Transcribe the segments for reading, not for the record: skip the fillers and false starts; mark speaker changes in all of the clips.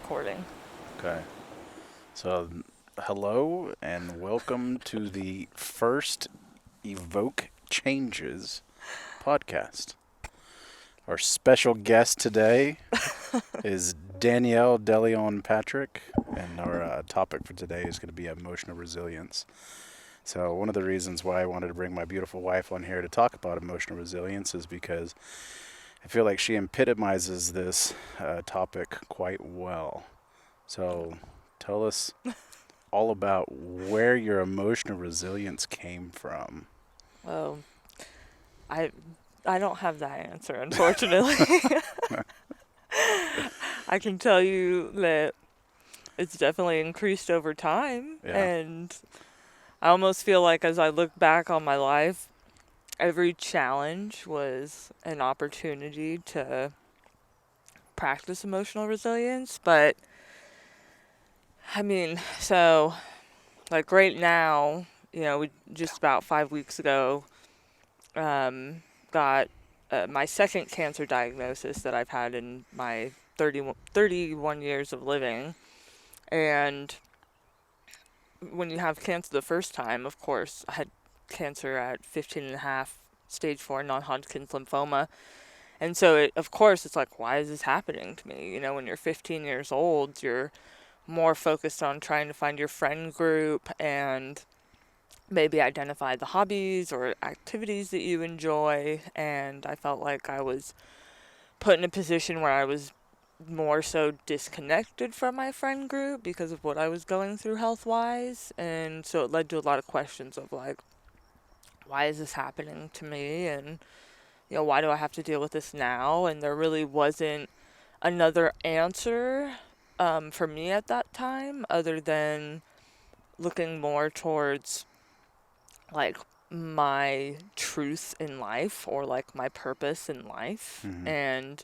Speaker 1: recording.
Speaker 2: Okay. So, hello and welcome to the first Evoke Changes podcast. Our special guest today is Danielle DeLeon Patrick, and our topic for today is going to be emotional resilience. So, one of the reasons why I wanted to bring my beautiful wife on here to talk about emotional resilience is because I feel like she epitomizes this topic quite well. So, tell us all about where your emotional resilience came from.
Speaker 1: Well, I I don't have that answer, unfortunately. I can tell you that it's definitely increased over time,
Speaker 2: Yeah.
Speaker 1: and I almost feel like as I look back on my life, every challenge was an opportunity to practice emotional resilience. But I mean, so like right now, we just about 5 weeks ago got my second cancer diagnosis that I've had in my 31 years of living. And when you have cancer the first time, of course, I had cancer at 15 and a half, stage 4 non-Hodgkin's lymphoma. And so, of course, it's like, why is this happening to me? When you're 15 years old, you're more focused on trying to find your friend group and maybe identify the hobbies or activities that you enjoy. And I felt like I was put in a position where I was more so disconnected from my friend group because of what I was going through health wise. And so it led to a lot of questions of like, why is this happening to me? And, why do I have to deal with this now? And there really wasn't another answer for me at that time other than looking more towards like my truth in life or like my purpose in life.
Speaker 2: Mm-hmm.
Speaker 1: And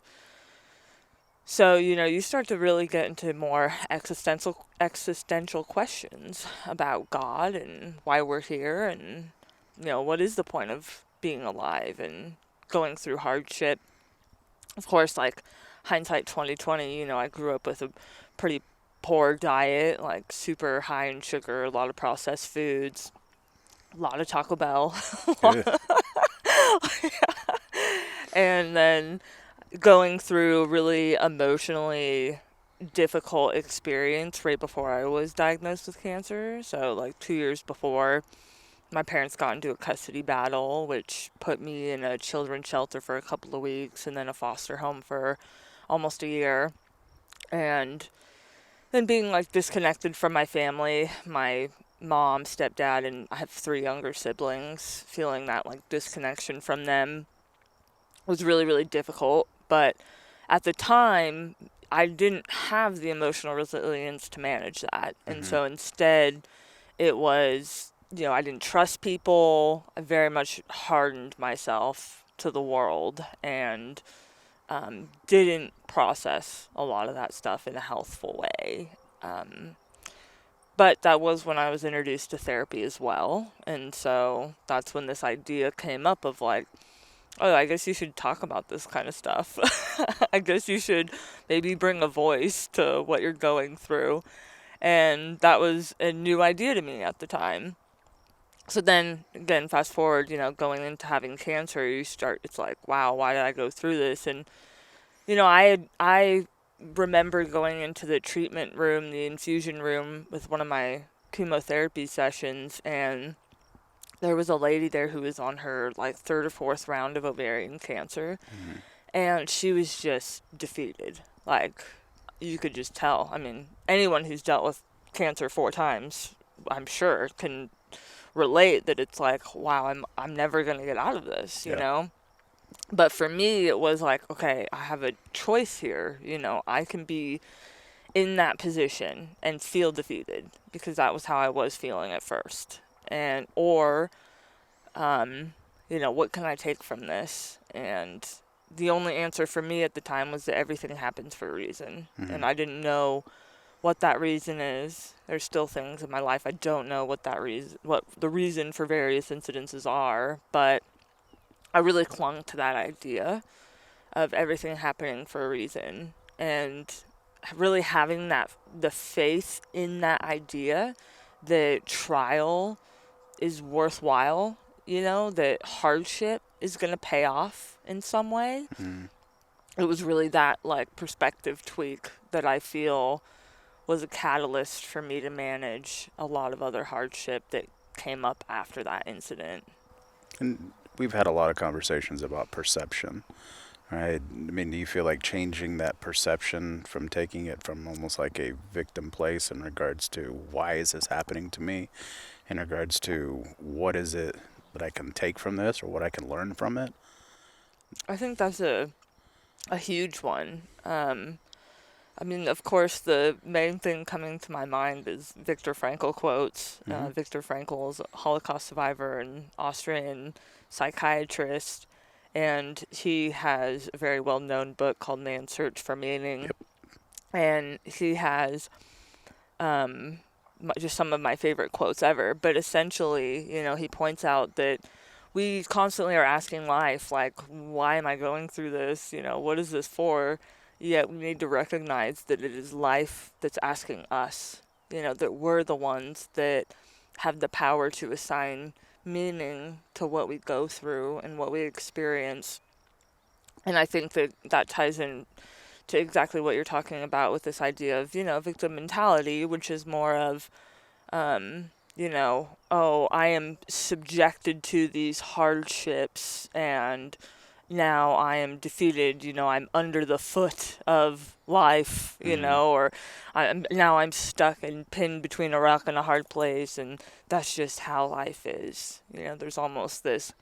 Speaker 1: so, you start to really get into more existential questions about God and why we're here and what is the point of being alive and going through hardship. Of course, like hindsight 2020, I grew up with a pretty poor diet, like super high in sugar, a lot of processed foods, a lot of Taco Bell.
Speaker 2: Ugh.
Speaker 1: And then going through a really emotionally difficult experience right before I was diagnosed with cancer. So, like 2 years before, my parents got into a custody battle, which put me in a children's shelter for a couple of weeks and then a foster home for almost a year. And then being like disconnected from my family, my mom, stepdad, and I have 3 younger siblings, feeling that like disconnection from them was really, really difficult. But at the time, I didn't have the emotional resilience to manage that. And
Speaker 2: Mm-hmm.
Speaker 1: so instead, it was, I didn't trust people. I very much hardened myself to the world and didn't process a lot of that stuff in a healthful way. Um, but that was when I was introduced to therapy as well. And so that's when this idea came up of like, oh, I guess you should talk about this kind of stuff. I guess you should maybe bring a voice to what you're going through. And that was a new idea to me at the time. So then, again, fast forward, going into having cancer, it's like, wow, why did I go through this? And, I remember going into the treatment room, the infusion room with one of my chemotherapy sessions, and there was a lady there who was on her like third or fourth round of ovarian cancer,
Speaker 2: Mm-hmm.
Speaker 1: and she was just defeated. Like, you could just tell. I mean, anyone who's dealt with cancer 4 times, I'm sure, can relate that it's like, wow, I'm never gonna get out of this,
Speaker 2: Yeah.
Speaker 1: But for me, it was like, okay, I have a choice here. I can be in that position and feel defeated because that was how I was feeling at first, and or what can I take from this? And the only answer for me at the time was that everything happens for a reason.
Speaker 2: Mm-hmm.
Speaker 1: And I didn't know what that reason is. There's still things in my life I don't know what the reason for various incidences are, but I really clung to that idea of everything happening for a reason. And really having the faith in that idea that trial is worthwhile, that hardship is going to pay off in some way.
Speaker 2: Mm.
Speaker 1: It was really that like perspective tweak that I feel was a catalyst for me to manage a lot of other hardship that came up after that incident.
Speaker 2: And we've had a lot of conversations about perception, right? I mean, do you feel like changing that perception from taking it from almost like a victim place in regards to why is this happening to me, in regards to what is it that I can take from this or what I can learn from it?
Speaker 1: I think that's a huge one. I mean, of course, the main thing coming to my mind is Viktor Frankl quotes.
Speaker 2: Mm-hmm.
Speaker 1: Viktor Frankl is a Holocaust survivor and Austrian psychiatrist, and he has a very well-known book called Man's Search for Meaning.
Speaker 2: Yep.
Speaker 1: And he has just some of my favorite quotes ever. But essentially, he points out that we constantly are asking life, like, why am I going through this? What is this for? Yet we need to recognize that it is life that's asking us, that we're the ones that have the power to assign meaning to what we go through and what we experience. And I think that ties in to exactly what you're talking about with this idea of, victim mentality, which is more of, oh, I am subjected to these hardships and now I am defeated, I'm under the foot of life,
Speaker 2: Mm-hmm.
Speaker 1: or I'm stuck and pinned between a rock and a hard place, and that's just how life is. There's almost this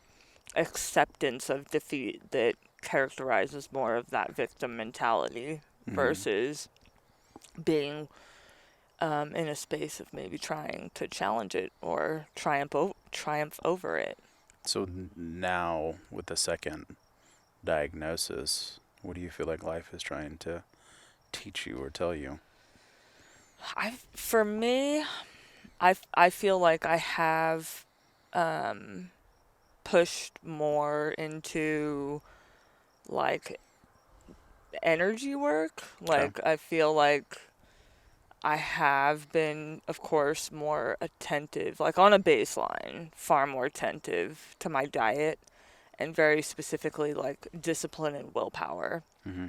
Speaker 1: acceptance of defeat that characterizes more of that victim mentality
Speaker 2: Mm-hmm.
Speaker 1: versus being in a space of maybe trying to challenge it or triumph over it.
Speaker 2: So now, with the second diagnosis, what do you feel like life is trying to teach you or tell you?
Speaker 1: For me, I feel like I have pushed more into like energy work.
Speaker 2: Okay.
Speaker 1: Like I feel like I have been, of course, more attentive, like on a baseline, far more attentive to my diet and very specifically like discipline and willpower.
Speaker 2: Mm-hmm.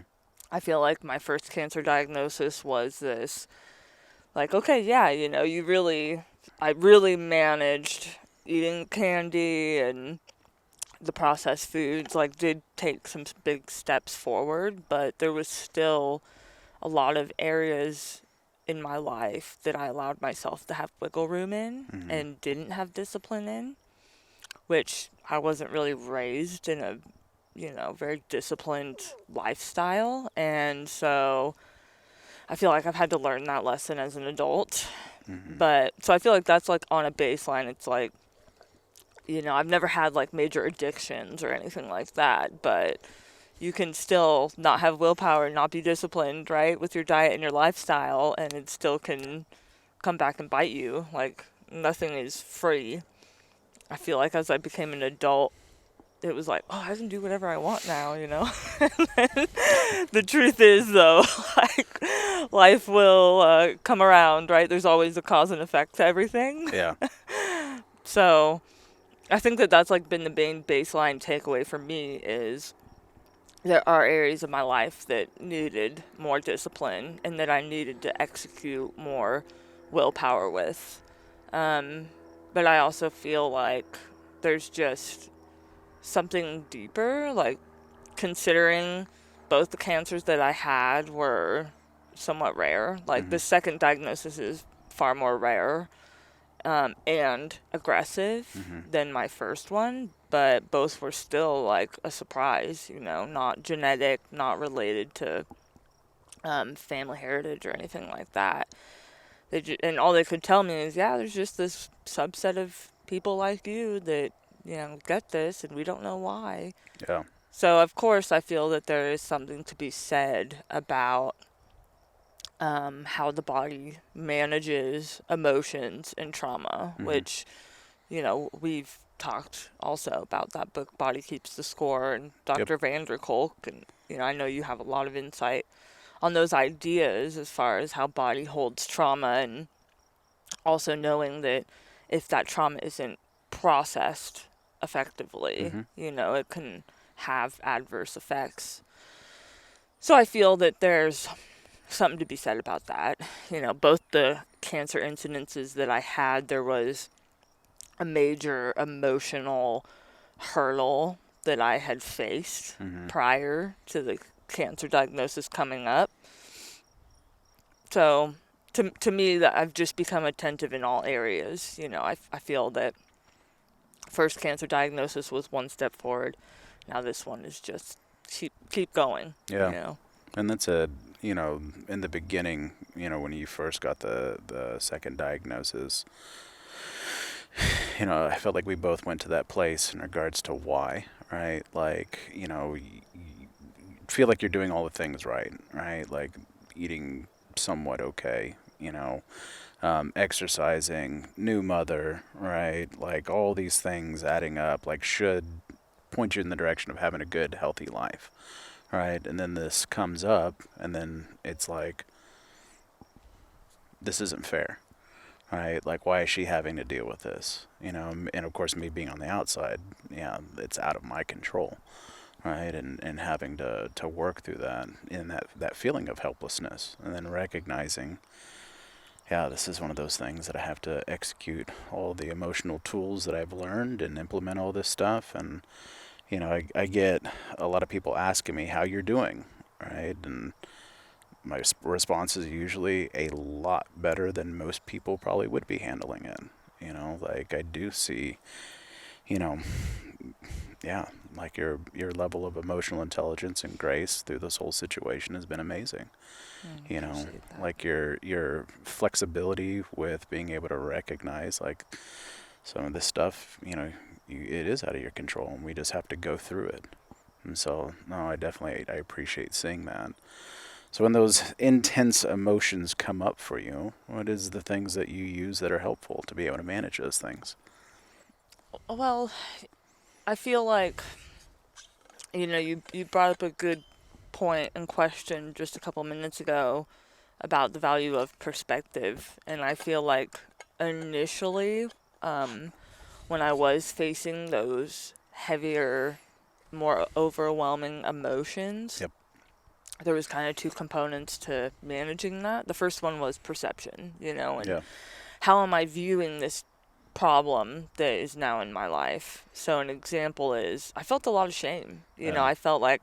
Speaker 1: I feel like my first cancer diagnosis was this like, okay, yeah, I really managed eating candy and the processed foods, like, did take some big steps forward, but there was still a lot of areas in my life that I allowed myself to have wiggle room in
Speaker 2: Mm-hmm.
Speaker 1: and didn't have discipline in, which I wasn't really raised in a, very disciplined lifestyle. And so I feel like I've had to learn that lesson as an adult.
Speaker 2: Mm-hmm.
Speaker 1: But so I feel like that's like on a baseline. It's like, I've never had like major addictions or anything like that, but you can still not have willpower, not be disciplined, right, with your diet and your lifestyle, and it still can come back and bite you. Like, nothing is free. I feel like as I became an adult, it was like, oh, I can do whatever I want now. The truth is, though, like, life will come around, right? There's always a cause and effect to everything.
Speaker 2: Yeah.
Speaker 1: So I think that that's like been the main baseline takeaway for me is there are areas of my life that needed more discipline and that I needed to execute more willpower with. But I also feel like there's just something deeper, like considering both the cancers that I had were somewhat rare. Like
Speaker 2: Mm-hmm.
Speaker 1: the second diagnosis is far more rare and aggressive
Speaker 2: Mm-hmm.
Speaker 1: than my first one, but both were still like a surprise, not genetic, not related to family heritage or anything like that. And all they could tell me is, yeah, there's just this subset of people like you that, get this and we don't know why.
Speaker 2: Yeah.
Speaker 1: So, of course, I feel that there is something to be said about how the body manages emotions and trauma,
Speaker 2: Mm-hmm.
Speaker 1: which, we've talked also about that book, Body Keeps the Score, and
Speaker 2: Yep.
Speaker 1: Dr. Vanderkolk. And, I know you have a lot of insight on those ideas as far as how body holds trauma, and also knowing that if that trauma isn't processed effectively,
Speaker 2: Mm-hmm.
Speaker 1: it can have adverse effects. So I feel that there's something to be said about that. Both the cancer incidences that I had, there was a major emotional hurdle that I had faced
Speaker 2: Mm-hmm.
Speaker 1: prior to the cancer diagnosis coming up. So to me, that I've just become attentive in all areas. I feel that first cancer diagnosis was one step forward. Now this one is just keep going.
Speaker 2: Yeah. And that's in the beginning, when you first got the second diagnosis, I felt like we both went to that place in regards to why, right? Like, you feel like you're doing all the things right, right? Like eating somewhat okay, exercising, new mother, right? Like all these things adding up, like should point you in the direction of having a good, healthy life, right? And then this comes up, and then it's like, this isn't fair, right? Like, why is she having to deal with this? And of course, me being on the outside, yeah, it's out of my control, right? And having to work through that, in that feeling of helplessness, and then recognizing, yeah, this is one of those things that I have to execute all the emotional tools that I've learned and implement all this stuff. And, I get a lot of people asking me how you're doing, right? And my response is usually a lot better than most people probably would be handling it. Like I do see, you know, yeah, like your level of emotional intelligence and grace through this whole situation has been amazing.
Speaker 1: Appreciate that.
Speaker 2: Like your flexibility with being able to recognize like some of this stuff, it is out of your control, and we just have to go through it. And so, no, I appreciate seeing that. So when those intense emotions come up for you, what is the things that you use that are helpful to be able to manage those things?
Speaker 1: Well, I feel like you brought up a good point and question just a couple minutes ago about the value of perspective, and I feel like initially, when I was facing those heavier, more overwhelming emotions,
Speaker 2: Yep.
Speaker 1: there was kind of two components to managing that. The first one was perception, and
Speaker 2: Yeah.
Speaker 1: how am I viewing this problem that is now in my life? So an example is I felt a lot of shame.
Speaker 2: Yeah.
Speaker 1: I felt like,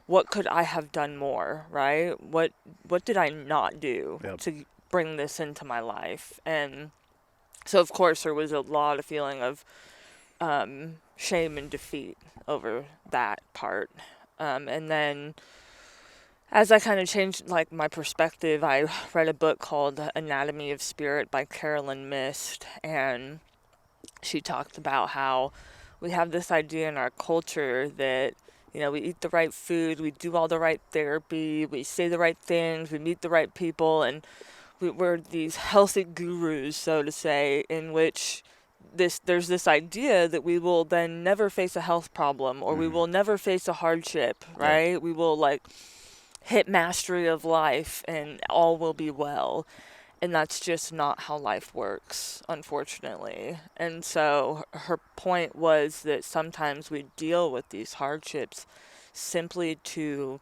Speaker 1: what could I have done more, right? What did I not do
Speaker 2: Yep.
Speaker 1: to bring this into my life? And so of course there was a lot of feeling of shame and defeat over that part. And then as I kind of changed like my perspective, I read a book called Anatomy of Spirit by Carolyn Mist, and she talked about how we have this idea in our culture that we eat the right food, we do all the right therapy, we say the right things, we meet the right people, and we're these healthy gurus, so to say, in which there's this idea that we will then never face a health problem, or we
Speaker 2: Mm-hmm.
Speaker 1: will never face a hardship,
Speaker 2: Yep.
Speaker 1: right? We will like hit mastery of life and all will be well. And that's just not how life works, unfortunately. And so her point was that sometimes we deal with these hardships simply to,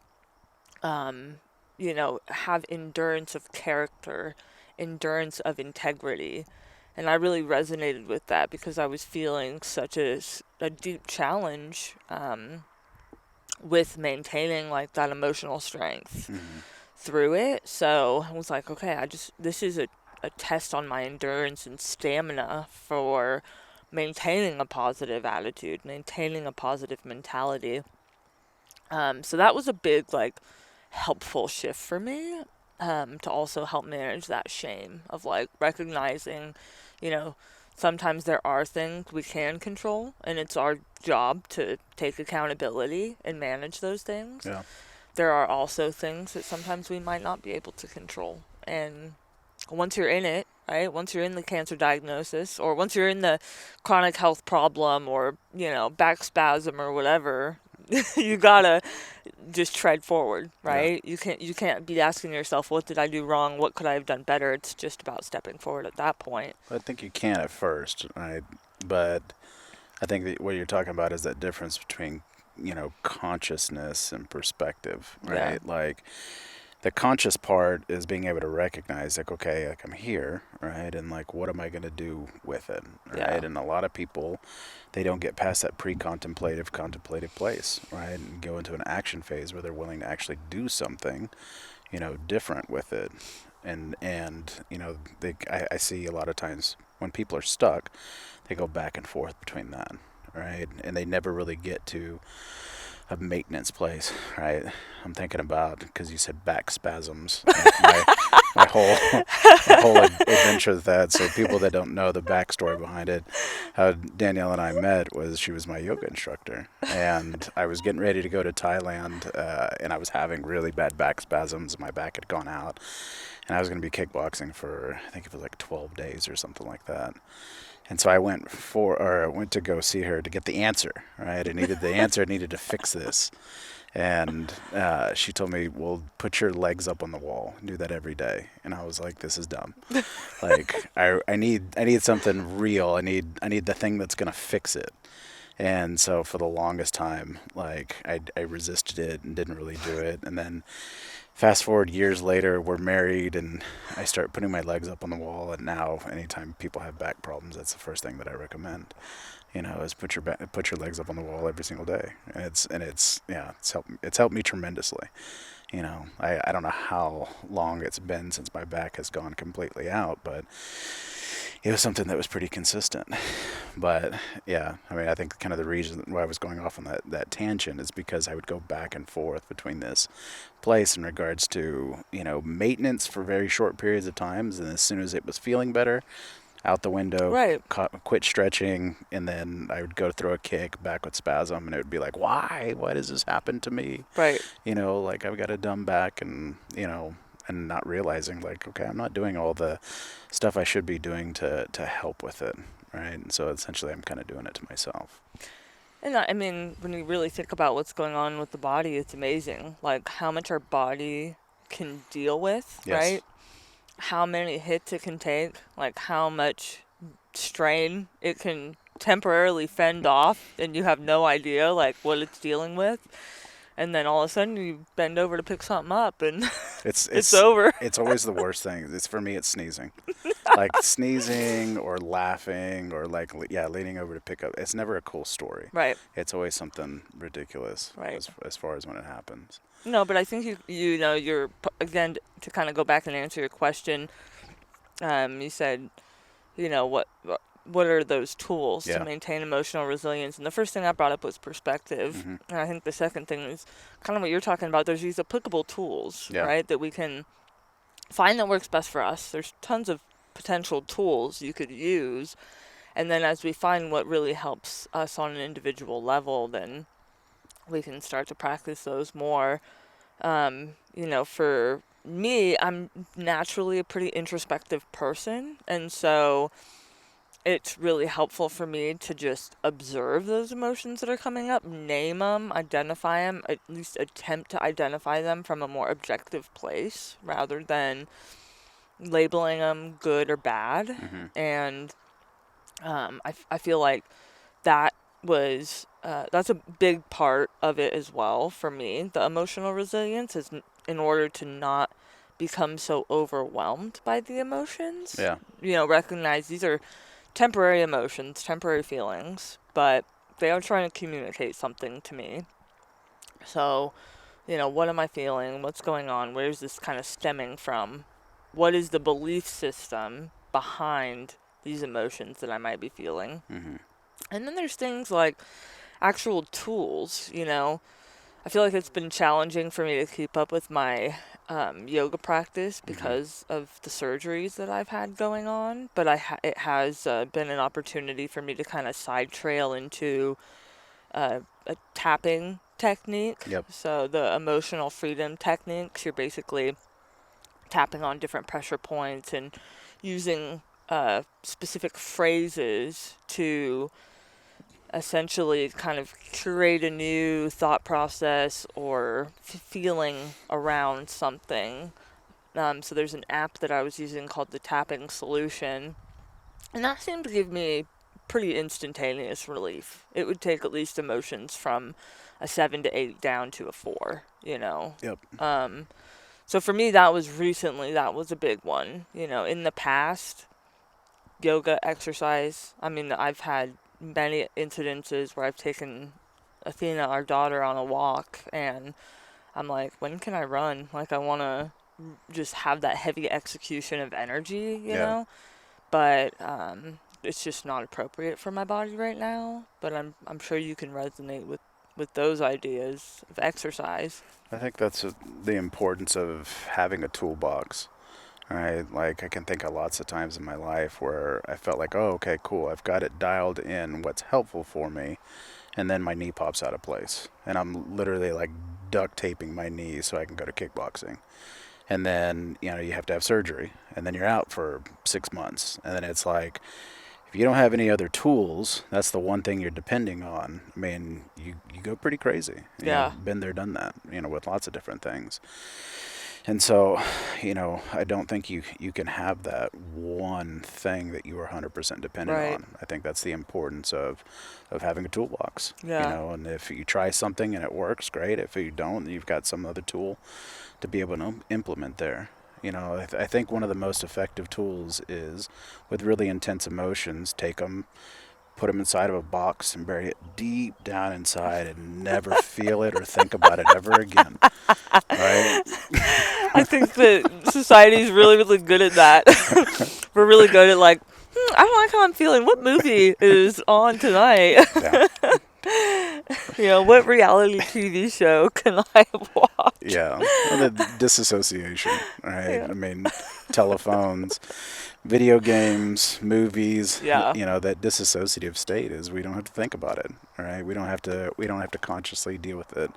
Speaker 1: have endurance of character, endurance of integrity. And I really resonated with that because I was feeling such a deep challenge with maintaining like that emotional strength
Speaker 2: Mm-hmm.
Speaker 1: through it. So I was like, okay, this is a test on my endurance and stamina for maintaining a positive attitude, maintaining a positive mentality. So that was a big, like, helpful shift for me, to also help manage that shame of like recognizing, you know, sometimes there are things we can control and it's our job to take accountability and manage those things.
Speaker 2: Yeah.
Speaker 1: There are also things that sometimes we might not be able to control. And once you're in it, right? Once you're in the cancer diagnosis, or once you're in the chronic health problem, or, back spasm or whatever, you gotta just tread forward,
Speaker 2: Yeah.
Speaker 1: right? You can't be asking yourself, what did I do wrong? What could I have done better? It's just about stepping forward at that point.
Speaker 2: I think you can at first, right? But I think that what you're talking about is that difference between, consciousness and perspective,
Speaker 1: Yeah.
Speaker 2: right? Like the conscious part is being able to recognize, like, okay, like I'm here, right? And like, what am I going to do with it,
Speaker 1: Yeah.
Speaker 2: right? And a lot of people, they don't get past that contemplative place, right? And go into an action phase where they're willing to actually do something, different with it. I see a lot of times when people are stuck, they go back and forth between that, right? And they never really get to a maintenance place, right? I'm thinking about, because you said back spasms, like my whole my whole adventure with that. So people that don't know the backstory behind it, how Danielle and I met was she was my yoga instructor, and I was getting ready to go to Thailand, and I was having really bad back spasms. My back had gone out, and I was going to be kickboxing for, I think it was like 12 days or something like that. And so I went to go see her to get the answer, right? I needed the answer. I needed to fix this. And she told me, well, put your legs up on the wall. Do that every day. And I was like, this is dumb. Like, I need something real. I need the thing that's going to fix it. And so for the longest time, like, I resisted it and didn't really do it. And then fast forward years later, we're married, and I start putting my legs up on the wall. And now, anytime people have back problems, that's the first thing that I recommend. Is put your legs up on the wall every single day. And it's helped me tremendously. I don't know how long it's been since my back has gone completely out, but it was something that was pretty consistent. But yeah, I mean, I think kind of the reason why I was going off on that tangent is because I would go back and forth between this place in regards to, maintenance for very short periods of times. And as soon as it was feeling better, out the window,
Speaker 1: Right.
Speaker 2: quit stretching, and then I would go throw a kick, back with spasm, and it would be like, why? Why does this happen to me?
Speaker 1: Right.
Speaker 2: Like I've got a dumb back, and not realizing, like, okay, I'm not doing all the stuff I should be doing to help with it, right? And so essentially I'm kind of doing it to myself.
Speaker 1: And I mean, when you really think about what's going on with the body, it's amazing. Like how much our body can deal with,
Speaker 2: Yes.
Speaker 1: right? How many hits it can take, like how much strain it can temporarily fend off, and you have no idea like what it's dealing with. And then all of a sudden you bend over to pick something up and
Speaker 2: It's
Speaker 1: it's
Speaker 2: it's
Speaker 1: over.
Speaker 2: it's always the worst thing. It's for me. It's sneezing, like sneezing or laughing or like leaning over to pick up. It's never a cool story.
Speaker 1: Right.
Speaker 2: It's always something ridiculous
Speaker 1: Right.
Speaker 2: as far as when it happens.
Speaker 1: No, but I think you're again to kind of go back and answer your question. You said, what are those tools to
Speaker 2: Yeah.
Speaker 1: maintain emotional resilience? And the first thing I brought up was perspective.
Speaker 2: Hmm.
Speaker 1: And I think the second thing is kind of what you're talking about. There's these applicable tools,
Speaker 2: Yeah.
Speaker 1: right, that we can find that works best for us. There's tons of potential tools you could use. And then as we find what really helps us on an individual level, then we can start to practice those more. For me, I'm naturally a pretty introspective person. And so it's really helpful for me to just observe those emotions that are coming up, name them, identify them, at least attempt to identify them from a more objective place rather than labeling them good or bad.
Speaker 2: Hmm.
Speaker 1: And I feel like that that's a big part of it as well for me. The emotional resilience is in order to not become so overwhelmed by the emotions.
Speaker 2: Yeah.
Speaker 1: Recognize these are temporary emotions, temporary feelings, but they are trying to communicate something to me. So, what am I feeling? What's going on? Where's this kind of stemming from? What is the belief system behind these emotions that I might be feeling?
Speaker 2: Hmm.
Speaker 1: And then there's things like actual tools, I feel like it's been challenging for me to keep up with my yoga practice
Speaker 2: Hmm.
Speaker 1: because of the surgeries that I've had going on. But it has been an opportunity for me to kind of side trail into a tapping technique.
Speaker 2: Yep.
Speaker 1: So the emotional freedom techniques, you're basically tapping on different pressure points and using specific phrases to essentially kind of create a new thought process or feeling around something. So there's an app that I was using called the Tapping Solution, and that seemed to give me pretty instantaneous relief. It would take at least emotions from a 7 to 8 down to a 4, you know.
Speaker 2: Yep.
Speaker 1: So for me, that was a big one. You know, in the past, yoga, exercise. I mean, I've had many incidences where I've taken Athena, our daughter, on a walk, and I'm like, when can I run? Like, I want to just have that heavy execution of energy, you
Speaker 2: Yeah.
Speaker 1: know? But it's just not appropriate for my body right now. But I'm sure you can resonate with those ideas of exercise.
Speaker 2: I think that's the importance of having a toolbox. Right? Like, I can think of lots of times in my life where I felt like, oh, okay, cool, I've got it dialed in, what's helpful for me, and then my knee pops out of place. And I'm literally like duct taping my knee so I can go to kickboxing. And then, you have to have surgery, and then you're out for 6 months. And then it's like, if you don't have any other tools, that's the one thing you're depending on. I mean, you go pretty crazy.
Speaker 1: Yeah.
Speaker 2: Been there, done that, with lots of different things. And so, I don't think you can have that one thing that you are 100% dependent
Speaker 1: Right.
Speaker 2: on. I think that's the importance of having a toolbox.
Speaker 1: Yeah.
Speaker 2: And if you try something and it works, great. If you don't, you've got some other tool to be able to implement there. I think one of the most effective tools is with really intense emotions, take them, put them inside of a box and bury it deep down inside and never feel it or think about it ever again. Right?
Speaker 1: I think that society is really, really good at that. We're really good at like, I don't like how I'm feeling. What movie is on tonight?
Speaker 2: Yeah.
Speaker 1: What reality TV show can I watch?
Speaker 2: Yeah. And the disassociation, right?
Speaker 1: Yeah.
Speaker 2: I mean, telephones, video games, movies,
Speaker 1: Yeah.
Speaker 2: That disassociative state is we don't have to think about it, right? We don't have to consciously deal with it.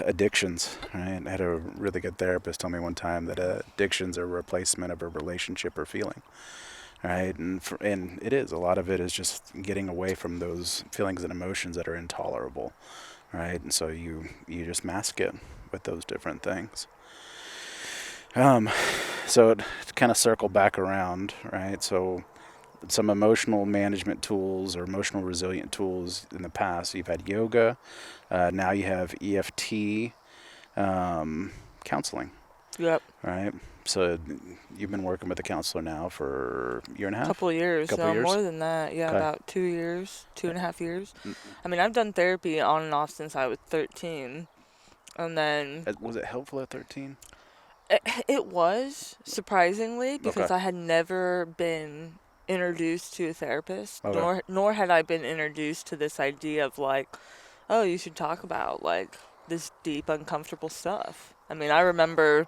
Speaker 2: Addictions, right? I had a really good therapist tell me one time that addictions are a replacement of a relationship or feeling, right? And it is. A lot of it is just getting away from those feelings and emotions that are intolerable, right? And so you just mask it with those different things. So to kind of circle back around, right? So some emotional management tools or emotional resilient tools in the past. You've had yoga. Now you have EFT counseling,
Speaker 1: Yep.
Speaker 2: right? So you've been working with a counselor now for a year and a half?
Speaker 1: Couple of years.
Speaker 2: Couple
Speaker 1: No,
Speaker 2: years?
Speaker 1: more than that. Yeah,
Speaker 2: Okay.
Speaker 1: about 2 years, 2.5 years.
Speaker 2: Mm.
Speaker 1: I mean, I've done therapy on and off since I was 13. And then
Speaker 2: Was it helpful at 13?
Speaker 1: it was, surprisingly, because
Speaker 2: Okay.
Speaker 1: I had never been introduced to a therapist,
Speaker 2: Okay.
Speaker 1: nor had I been introduced to this idea of like, oh, you should talk about like this deep, uncomfortable stuff. I mean, I remember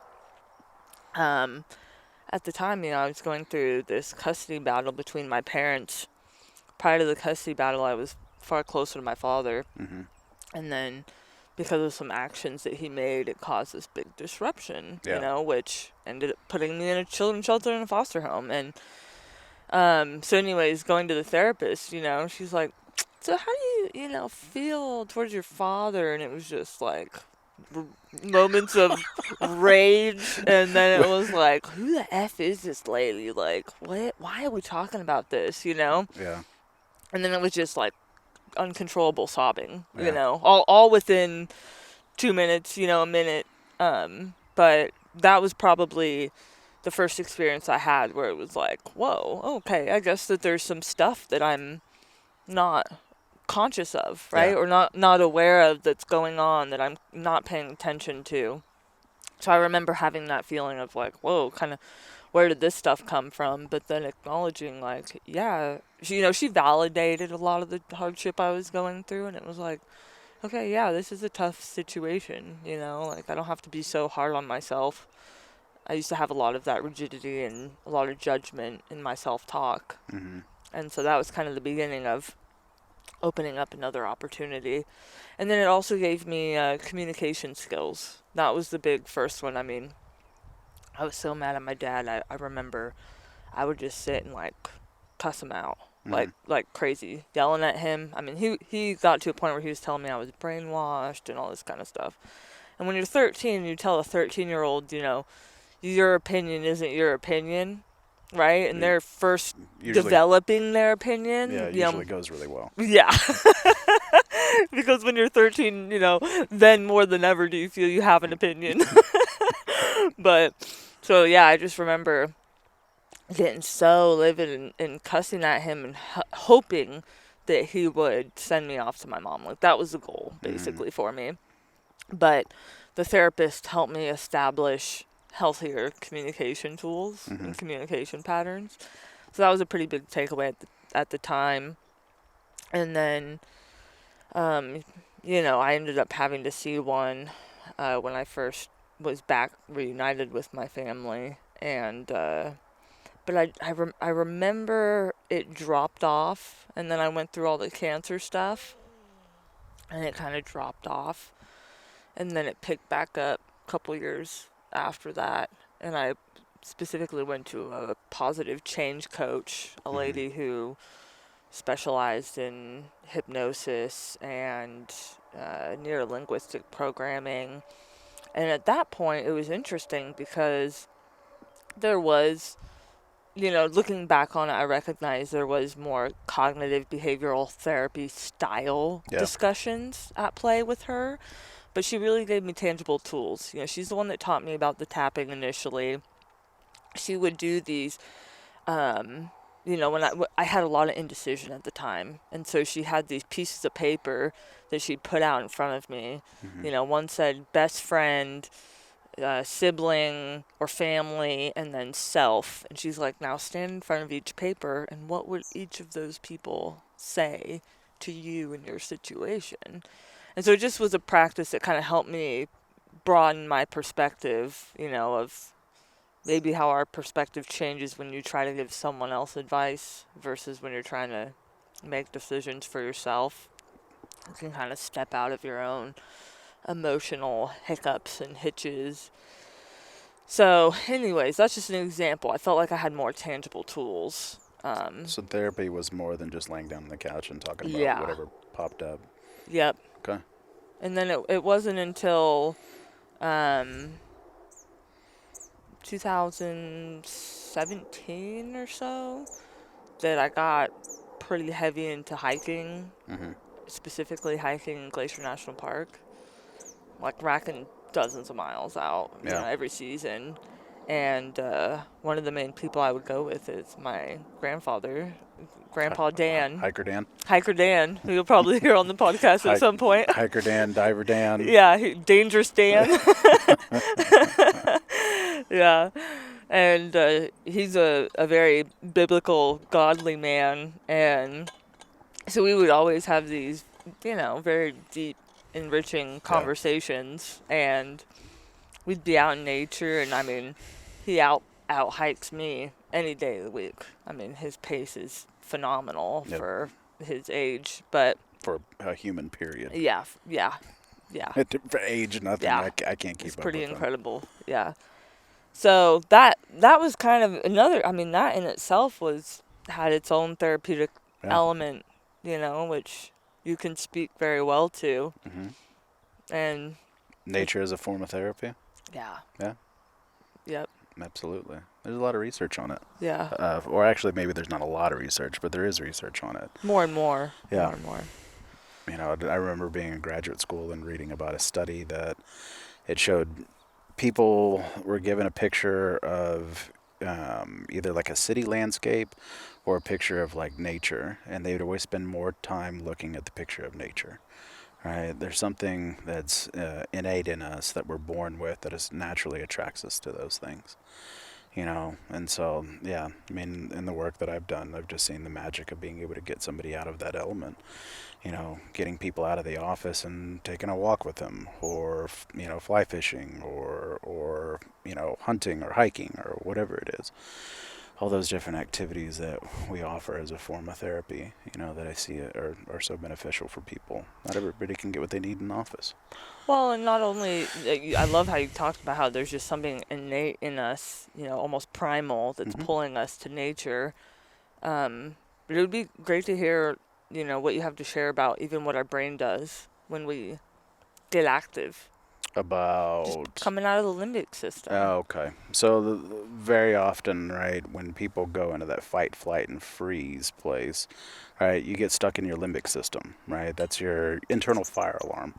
Speaker 1: at the time, I was going through this custody battle between my parents. Prior to the custody battle, I was far closer to my father.
Speaker 2: Mm-hmm.
Speaker 1: And then because of some actions that he made, it caused this big disruption,
Speaker 2: Yeah.
Speaker 1: which ended up putting me in a children's shelter and a foster home. And so anyways, going to the therapist, she's like, so how do you, feel towards your father? And it was just like r- moments of rage. And then it was like, who the F is this lady? Like, what? Why are we talking about this,
Speaker 2: Yeah.
Speaker 1: And then it was just like uncontrollable sobbing,
Speaker 2: Yeah.
Speaker 1: all within 2 minutes, a minute. But that was probably the first experience I had where it was like, whoa, okay, I guess that there's some stuff that I'm not conscious of, right?
Speaker 2: Yeah.
Speaker 1: Or not aware of that's going on that I'm not paying attention to. So I remember having that feeling of like, whoa, kind of, where did this stuff come from? But then acknowledging like, yeah, she validated a lot of the hardship I was going through, and it was like, okay, yeah, this is a tough situation, like I don't have to be so hard on myself. I used to have a lot of that rigidity and a lot of judgment in my self-talk.
Speaker 2: Mm-hmm.
Speaker 1: And so that was kind of the beginning of opening up another opportunity. And then it also gave me communication skills. That was the big first one. I mean, I was so mad at my dad. I remember I would just sit and like cuss him out.
Speaker 2: Mhm.
Speaker 1: like crazy, yelling at him. I mean, he got to a point where he was telling me I was brainwashed and all this kind of stuff. And when you're 13, you tell a 13-year-old, your opinion isn't your opinion, right? And
Speaker 2: It
Speaker 1: they're first
Speaker 2: usually,
Speaker 1: developing their
Speaker 2: yeah,
Speaker 1: opinion.
Speaker 2: it usually goes really well.
Speaker 1: Yeah. Because when you're 13, then more than ever do you feel you have an opinion. But, so yeah, I just remember getting so livid and cussing at him and hoping that he would send me off to my mom. Like, that was the goal,
Speaker 2: Mm.
Speaker 1: basically, for me. But the therapist helped me establish healthier communication tools
Speaker 2: Mhm.
Speaker 1: and communication patterns. So that was a pretty big takeaway at the time. And then, um, I ended up having to see one when I first was back reunited with my family. And, but I remember it dropped off, and then I went through all the cancer stuff, and it kind of dropped off. And then it picked back up a couple years after that. And I specifically went to a positive change coach, a
Speaker 2: Mhm.
Speaker 1: lady who specialized in hypnosis and neurolinguistic programming. And at that point, it was interesting because there was, looking back on it, I recognize there was more cognitive behavioral therapy style
Speaker 2: Yeah.
Speaker 1: discussions at play with her. But she really gave me tangible tools. She's the one that taught me about the tapping initially. She would do these, um, when I had a lot of indecision at the time. And so she had these pieces of paper that she'd put out in front of me.
Speaker 2: Mhm.
Speaker 1: One said best friend, sibling or family, and then self. And she's like, now stand in front of each paper, and what would each of those people say to you in your situation? And so it just was a practice that kind of helped me broaden my perspective, of maybe how our perspective changes when you try to give someone else advice versus when you're trying to make decisions for yourself. You can kind of step out of your own emotional hiccups and hitches. So, anyways, that's just an example. I felt like I had more tangible tools.
Speaker 2: So therapy was more than just laying down on the couch and talking about
Speaker 1: Yeah.
Speaker 2: whatever popped up.
Speaker 1: Yep.
Speaker 2: Okay.
Speaker 1: And then it wasn't until um, 2017 or so that I got pretty heavy into hiking,
Speaker 2: Mhm.
Speaker 1: specifically hiking in Glacier National Park, like racking dozens of miles out,
Speaker 2: Yeah.
Speaker 1: every season. And one of the main people I would go with is my grandfather, Grandpa Dan,
Speaker 2: Hiker Dan.
Speaker 1: Hiker Dan, who you'll probably hear on the podcast at
Speaker 2: Hike,
Speaker 1: some point.
Speaker 2: Hiker Dan, Diver Dan.
Speaker 1: Yeah, Dangerous Dan. Yeah. And he's a very biblical, godly man. And so we would always have these, very deep, enriching
Speaker 2: Yeah.
Speaker 1: conversations. And we'd be out in nature. And I mean, he out hikes me any day of the week. I mean, his pace is phenomenal
Speaker 2: Yep.
Speaker 1: for his age. But
Speaker 2: For a human period.
Speaker 1: yeah.
Speaker 2: For age, nothing.
Speaker 1: Yeah.
Speaker 2: I can't keep
Speaker 1: It's
Speaker 2: up
Speaker 1: pretty
Speaker 2: with them.
Speaker 1: incredible. Yeah. So that was kind of another. I mean, that in itself had its own therapeutic
Speaker 2: Yeah.
Speaker 1: element, which you can speak very well to.
Speaker 2: Hmm.
Speaker 1: And
Speaker 2: Nature is a form of therapy.
Speaker 1: yeah,
Speaker 2: Yeah.
Speaker 1: yep,
Speaker 2: Absolutely. There's a lot of research on it.
Speaker 1: yeah,
Speaker 2: Or actually, maybe there's not a lot of research, but there is research on it.
Speaker 1: more and more,
Speaker 2: Yeah.
Speaker 1: more and more.
Speaker 2: I remember being in graduate school and reading about a study that it showed people were given a picture of either like a city landscape or a picture of like nature, and they would always spend more time looking at the picture of nature. Right? There's something that's innate in us that we're born with that is naturally attracts us to those things. And so, yeah, I mean, in the work that I've done, I've just seen the magic of being able to get somebody out of that element. Getting people out of the office and taking a walk with them, or fly fishing, or hunting or hiking or whatever it is. All those different activities that we offer as a form of therapy, that I see are so beneficial for people. Not everybody can get what they need in the office.
Speaker 1: Well, and not only, I love how you talked about how there's just something innate in us, almost primal, that's
Speaker 2: Hmm.
Speaker 1: pulling us to nature. Um, But it would be great to hear, what you have to share about even what our brain does when we get active. Just
Speaker 2: About
Speaker 1: coming out of the limbic system.
Speaker 2: Oh, okay. So very often, right, when people go into that fight, flight, and freeze place, right, you get stuck in your limbic system, right? That's your internal fire alarm,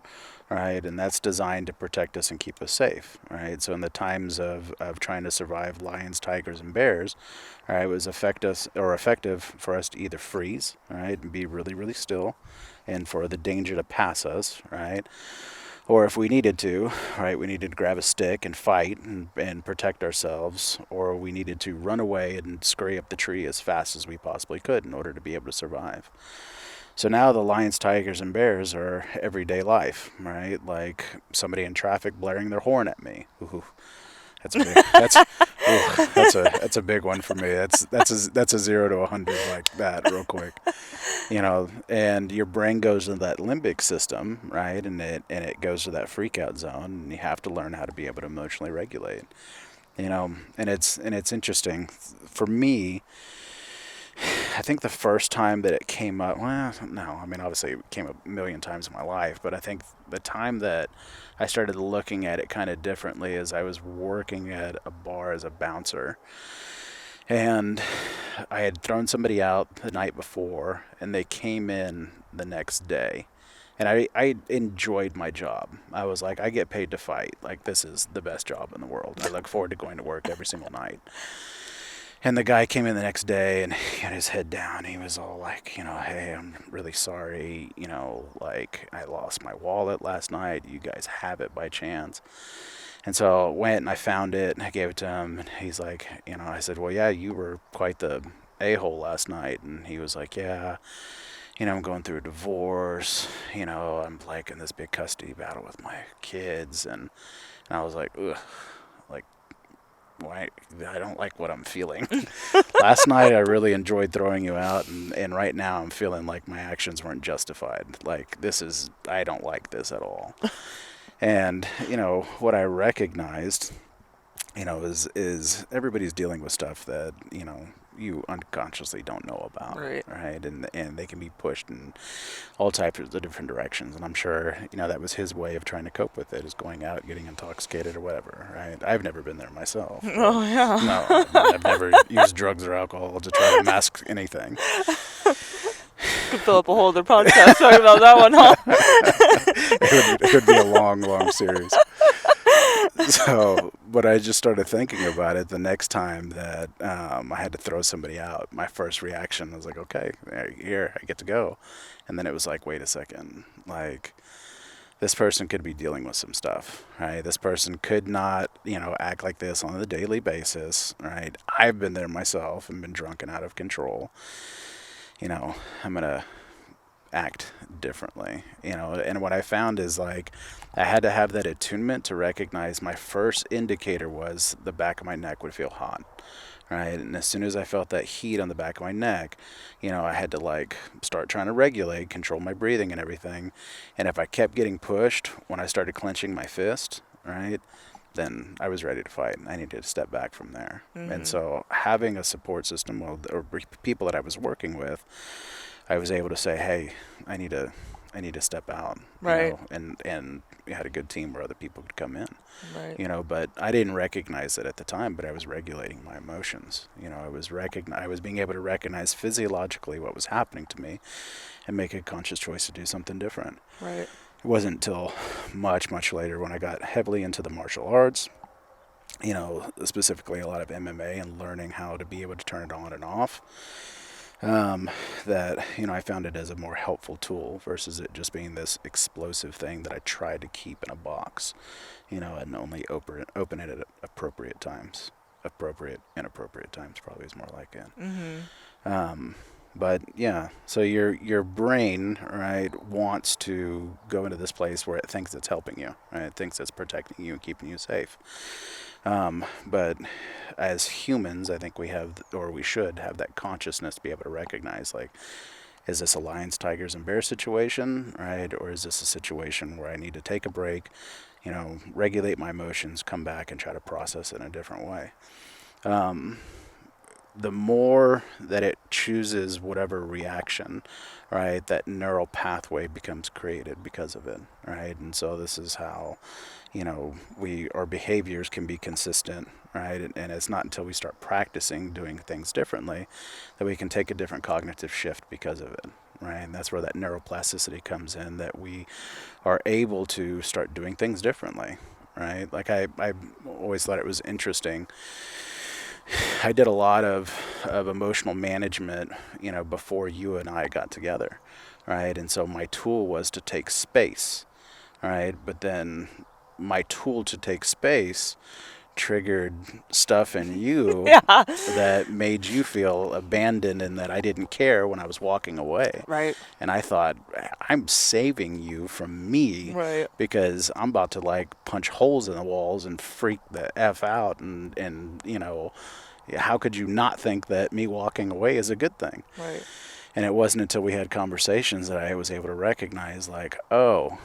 Speaker 2: right? And that's designed to protect us and keep us safe, right? So in the times of trying to survive lions, tigers, and bears, right, it was effective for us to either freeze, right, and be really, really still, and for the danger to pass us, right? Or if we needed to, right, we needed to grab a stick and fight and protect ourselves, or we needed to run away and scurry up the tree as fast as we possibly could in order to be able to survive. So now the lions, tigers, and bears are everyday life, right? Like somebody in traffic blaring their horn at me. Ooh, that's a big, that's a big one for me. That's a 0 to 100 like that real quick. And your brain goes into that limbic system, right? And it goes to that freak out zone, and you have to learn how to be able to emotionally regulate. And it's interesting for me. I think the first time that it came up, well, no, I mean, obviously it came up a million times in my life, but I think the time that I started looking at it kind of differently is I was working at a bar as a bouncer, and I had thrown somebody out the night before, and they came in the next day. And I enjoyed my job. I was like, I get paid to fight. Like, this is the best job in the world. I look forward to going to work every single night. And the guy came in the next day, and he had his head down. He was all like, hey, I'm really sorry. Like, I lost my wallet last night. You guys have it by chance? And so I went and I found it and I gave it to him. And he's like, I said, well, yeah, you were quite the a-hole last night. And he was like, yeah, I'm going through a divorce. I'm like in this big custody battle with my kids. And I was like, ugh, like, why? I don't like what I'm feeling. Last night I really enjoyed throwing you out. And right now I'm feeling like my actions weren't justified. Like, I don't like this at all. And what I recognized, is everybody's dealing with stuff that you unconsciously don't know about,
Speaker 1: Right.
Speaker 2: right? And they can be pushed in all types of different directions. And I'm sure that was his way of trying to cope with it, is going out, getting intoxicated or whatever, right? I've never been there myself.
Speaker 1: Oh, yeah.
Speaker 2: No, I've never used drugs or alcohol to try to mask anything.
Speaker 1: Could fill up a whole other podcast talking about that one, huh?
Speaker 2: It would be a long, long series. So, but I just started thinking about it the next time that I had to throw somebody out. My first reaction was like, okay, here, I get to go. And then it was like, wait a second. Like, this person could be dealing with some stuff, right? This person could not, act like this on a daily basis, right? I've been there myself and been drunk and out of control. I'm going to act differently, and what I found is, like, I had to have that attunement to recognize my first indicator was the back of my neck would feel hot, right? And as soon as I felt that heat on the back of my neck, I had to, like, start trying to regulate, control my breathing and everything. And if I kept getting pushed, when I started clenching my fist, right, then I was ready to fight. I needed to step back from there. And so having a support system, or people that I was working with, I was able to say, hey, I need to step out,
Speaker 1: Right.
Speaker 2: and we had a good team where other people could come in,
Speaker 1: Right.
Speaker 2: but I didn't recognize it at the time, but I was regulating my emotions. I was being able to recognize physiologically what was happening to me and make a conscious choice to do something different.
Speaker 1: Right.
Speaker 2: It wasn't until much, much later when I got heavily into the martial arts, specifically a lot of MMA, and learning how to be able to turn it on and off, that I found it as a more helpful tool versus it just being this explosive thing that I tried to keep in a box, and only open it at appropriate times. Appropriate, inappropriate times probably is more like it. But yeah, so your brain, right, wants to go into this place where it thinks it's helping you, right? It thinks it's protecting you and keeping you safe. But as humans, I think we have, or we should have, that consciousness to be able to recognize, like, is this a lions, tigers, and bears situation, right? Or is this a situation where I need to take a break, regulate my emotions, come back and try to process it in a different way? the more that it chooses whatever reaction, right, that neural pathway becomes created because of it, right? And so this is how, our behaviors can be consistent, right? And it's not until we start practicing doing things differently that we can take a different cognitive shift because of it, right? And that's where that neuroplasticity comes in, that we are able to start doing things differently, right? Like I always thought it was interesting. I did a lot of emotional management, before you and I got together, right? And so my tool was to take space, right? But then my tool to take space triggered stuff in you
Speaker 1: Yeah.
Speaker 2: that made you feel abandoned and that I didn't care when I was walking away.
Speaker 1: Right.
Speaker 2: And I thought, I'm saving you from me
Speaker 1: Right.
Speaker 2: because I'm about to like punch holes in the walls and freak the F out. And how could you not think that me walking away is a good thing?
Speaker 1: Right.
Speaker 2: And it wasn't until we had conversations that I was able to recognize, like, oh,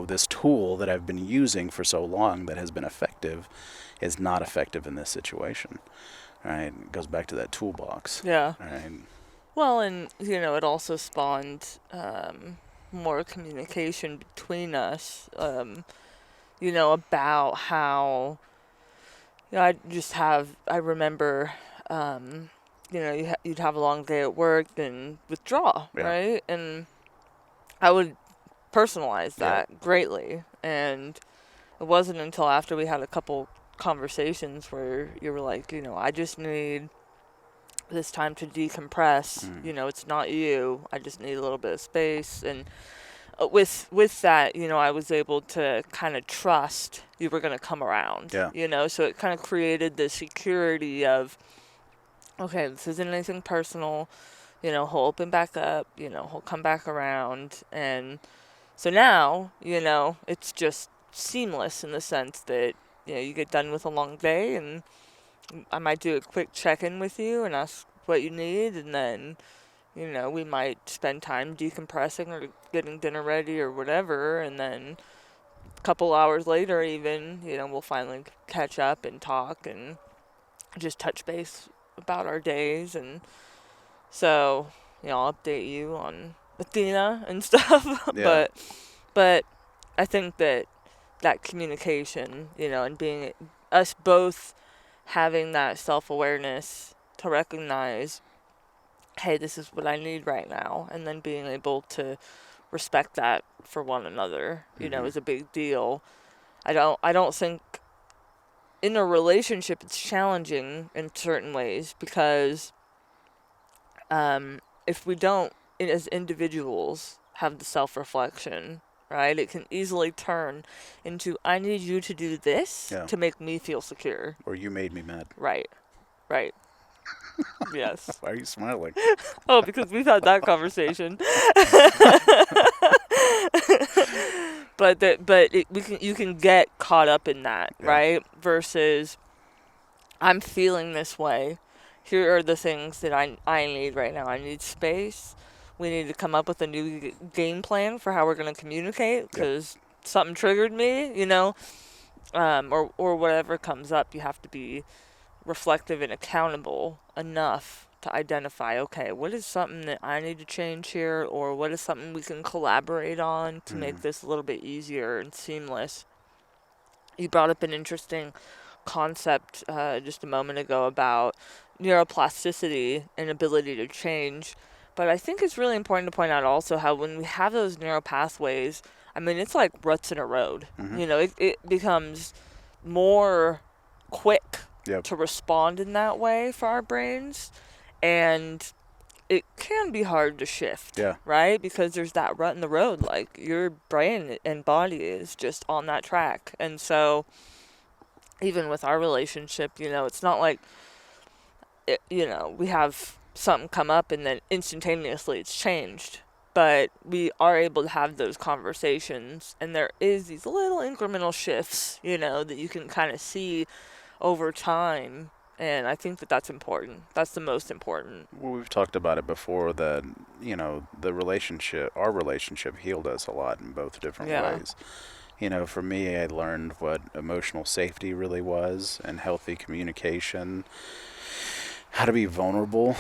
Speaker 2: this tool that I've been using for so long that has been effective is not effective in this situation. Right? It goes back to that toolbox.
Speaker 1: Yeah.
Speaker 2: Right?
Speaker 1: Well, and it also spawned more communication between us. About how I remember, you'd have a long day at work and withdraw,
Speaker 2: Yeah.
Speaker 1: right? And I would personalize
Speaker 2: Yeah.
Speaker 1: that greatly. And it wasn't until after we had a couple conversations where you were like, I just need this time to decompress. It's not you. I just need a little bit of space. And with that, I was able to kind of trust you were going to come around.
Speaker 2: Yeah.
Speaker 1: So it kind of created the security of, okay, this isn't anything personal. He'll open back up. He'll come back around. And so now, it's just seamless in the sense that, you get done with a long day and I might do a quick check-in with you and ask what you need, and then, we might spend time decompressing or getting dinner ready or whatever, and then a couple hours later even, we'll finally catch up and talk and just touch base about our days. And so, I'll update you on Athena and stuff.
Speaker 2: Yeah.
Speaker 1: But I think that communication, and being us both having that self-awareness to recognize, hey, this is what I need right now, and then being able to respect that for one another, is a big deal. I don't think in a relationship it's challenging in certain ways because if we don't, as individuals, have the self-reflection, right, it can easily turn into, I need you to do this to make me feel secure.
Speaker 2: Or you made me mad.
Speaker 1: Right. Yes.
Speaker 2: Why are you smiling?
Speaker 1: Oh, because we've had that conversation. You can get caught up in that, right? Versus, I'm feeling this way. Here are the things that I need right now. I need space. We need to come up with a new game plan for how we're going to communicate because something triggered me, or whatever comes up. You have to be reflective and accountable enough to identify, okay, what is something that I need to change here, or what is something we can collaborate on to make this a little bit easier and seamless. You brought up an interesting concept just a moment ago about neuroplasticity and ability to change. But I think it's really important to point out also how when we have those neural pathways, I mean, it's like ruts in a road. It becomes more quick to respond in that way for our brains. And it can be hard to shift, right? Because there's that rut in the road. Like, your brain and body is just on that track. And so even with our relationship, it's not like, we have something come up and then instantaneously it's changed. But we are able to have those conversations, and there is these little incremental shifts, that you can kind of see over time. And I think that that's important. That's the most important.
Speaker 2: Well, we've talked about it before that, our relationship healed us a lot in both different ways. For me, I learned what emotional safety really was and healthy communication. how to be vulnerable,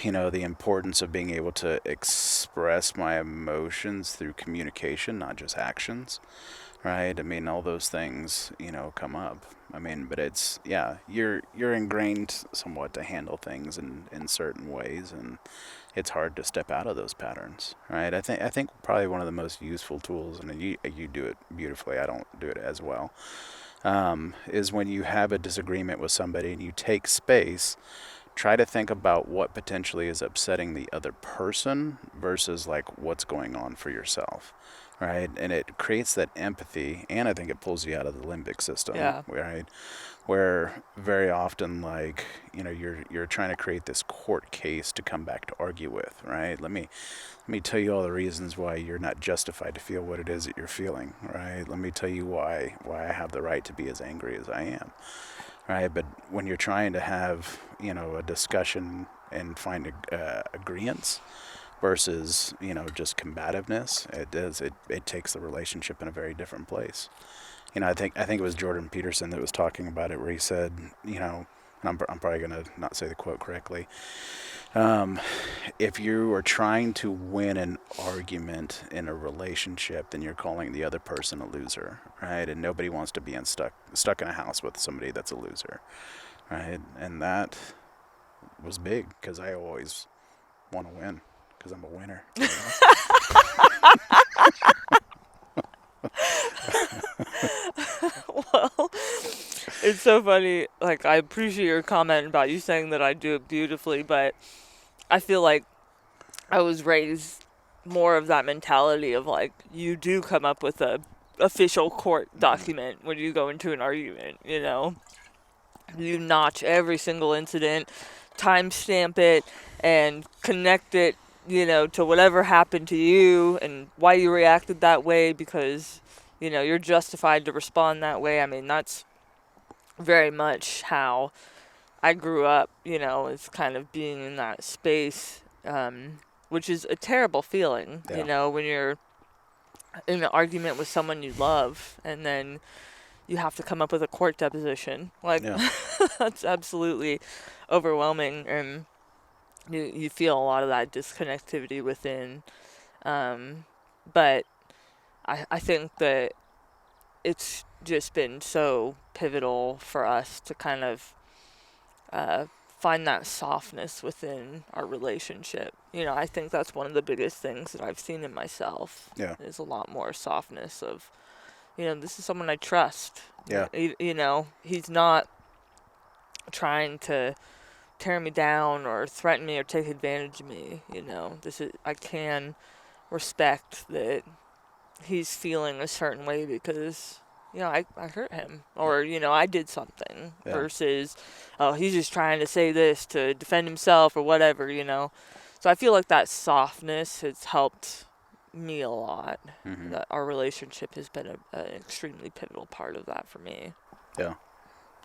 Speaker 2: the importance of being able to express my emotions through communication, not just actions, right? I mean, all those things, come up. I mean, but it's, yeah, you're ingrained somewhat to handle things in certain ways, and it's hard to step out of those patterns, right? I think probably one of the most useful tools, and you do it beautifully. I don't do it as well. Is when you have a disagreement with somebody and you take space, try to think about what potentially is upsetting the other person versus like what's going on for yourself, right? And it creates that empathy, and I think it pulls you out of the limbic system,
Speaker 1: Yeah.
Speaker 2: right? Where very often, like, you're trying to create this court case to come back to argue with, right? Let me tell you all the reasons why you're not justified to feel what it is that you're feeling, right? Let me tell you why I have the right to be as angry as I am, right? But when you're trying to have, a discussion and find agreements versus, just combativeness, it takes the relationship in a very different place. I think it was Jordan Peterson that was talking about it, where he said, and I'm probably going to not say the quote correctly. If you are trying to win an argument in a relationship, then you're calling the other person a loser, right? And nobody wants to be stuck in a house with somebody that's a loser, right? And that was big because I always want to win because I'm a winner.
Speaker 1: Well, it's so funny. Like, I appreciate your comment about you saying that I do it beautifully, but I feel like I was raised more of that mentality of like, you do come up with a official court document when you go into an argument, You notch every single incident, timestamp it, and connect it, to whatever happened to you and why you reacted that way because, you're justified to respond that way. I mean, that's very much how I grew up, as kind of being in that space, which is a terrible feeling,
Speaker 2: Yeah.
Speaker 1: when you're in an argument with someone you love and then you have to come up with a court deposition. Like,
Speaker 2: Yeah.
Speaker 1: that's absolutely overwhelming, and you feel a lot of that disconnectivity within. But I think that it's just been so pivotal for us to kind of find that softness within our relationship. I think that's one of the biggest things that I've seen in myself.
Speaker 2: Yeah.
Speaker 1: Is a lot more softness of, this is someone I trust.
Speaker 2: Yeah.
Speaker 1: He's not trying to tear me down or threaten me or take advantage of me. I can respect that he's feeling a certain way because I hurt him or I did something
Speaker 2: Yeah.
Speaker 1: versus oh, he's just trying to say this to defend himself or whatever. So I feel like that softness has helped me a lot.
Speaker 2: Mm-hmm.
Speaker 1: That our relationship has been an extremely pivotal part of that for me.
Speaker 2: Yeah.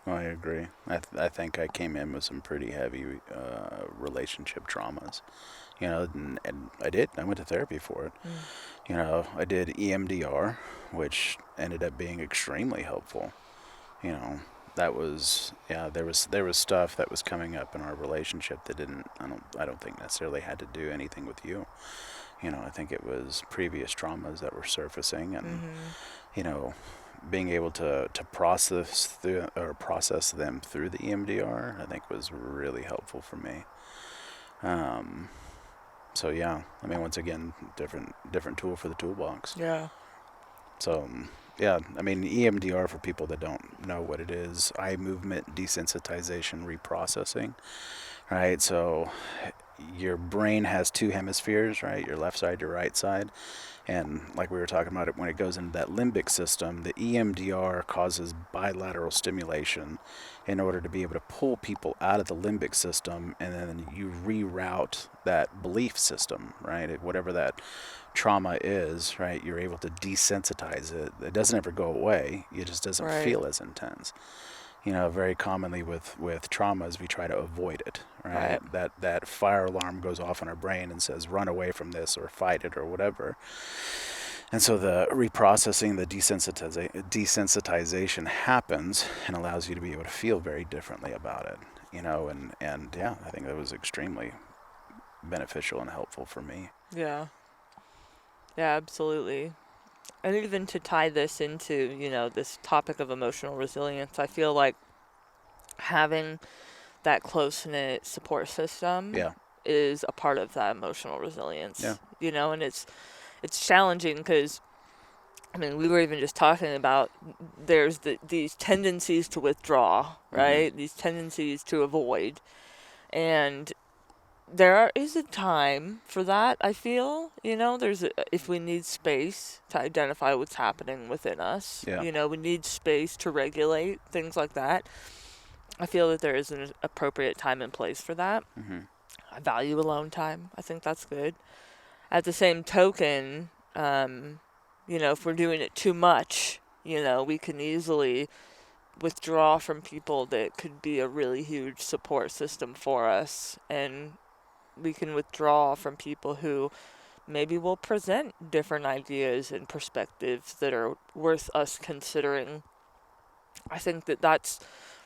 Speaker 2: I agree. I think I came in with some pretty heavy relationship traumas, and I went to therapy for it. I did EMDR, which ended up being extremely helpful. That was, yeah, there was stuff that was coming up in our relationship that I don't think necessarily had to do anything with you. I think it was previous traumas that were surfacing, and being able to process them through the EMDR, I think was really helpful for me. So yeah, I mean, once again, different tool for the toolbox.
Speaker 1: Yeah.
Speaker 2: So yeah, I mean, EMDR, for people that don't know what it is, eye movement desensitization reprocessing, right? So your brain has two hemispheres, right? Your left side, your right side. And like we were talking about, it when it goes into that limbic system, the EMDR causes bilateral stimulation in order to be able to pull people out of the limbic system, and then you reroute that belief system, right? Whatever that trauma is, right? You're able to desensitize it. It doesn't ever go away. It just doesn't
Speaker 1: Right.
Speaker 2: feel as intense. Very commonly with traumas, we try to avoid it, right? That fire alarm goes off in our brain and says, run away from this or fight it or whatever. And so the reprocessing, the desensitization happens and allows you to be able to feel very differently about it, and yeah, I think that was extremely beneficial and helpful for me.
Speaker 1: Yeah. Yeah, absolutely. And even to tie this into, this topic of emotional resilience, I feel like having that close knit support system
Speaker 2: Yeah.
Speaker 1: is a part of that emotional
Speaker 2: Yeah.
Speaker 1: resilience. And it's challenging because we were even just talking about there's these tendencies to withdraw,
Speaker 2: Mm-hmm.
Speaker 1: right? These tendencies to avoid, and is a time for that. I feel if we need space to identify what's happening within us,
Speaker 2: Yeah.
Speaker 1: we need space to regulate things like that. I feel that there is an appropriate time and place for that.
Speaker 2: Mm-hmm.
Speaker 1: I value alone time. I think that's good. At the same token, if we're doing it too much, we can easily withdraw from people that could be a really huge support system for us. And we can withdraw from people who maybe will present different ideas and perspectives that are worth us considering. I think that that's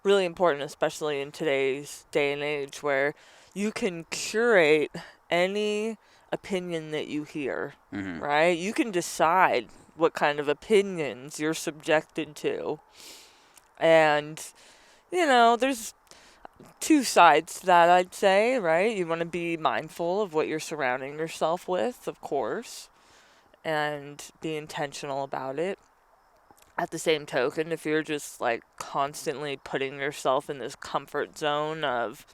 Speaker 1: really important, especially in today's day and age where you can curate any opinion that you hear,
Speaker 2: Mm-hmm.
Speaker 1: right? You can decide what kind of opinions you're subjected to. And, there's two sides to that, I'd say, right? You want to be mindful of what you're surrounding yourself with, of course, and be intentional about it. At the same token, if you're just like constantly putting yourself in this comfort zone of,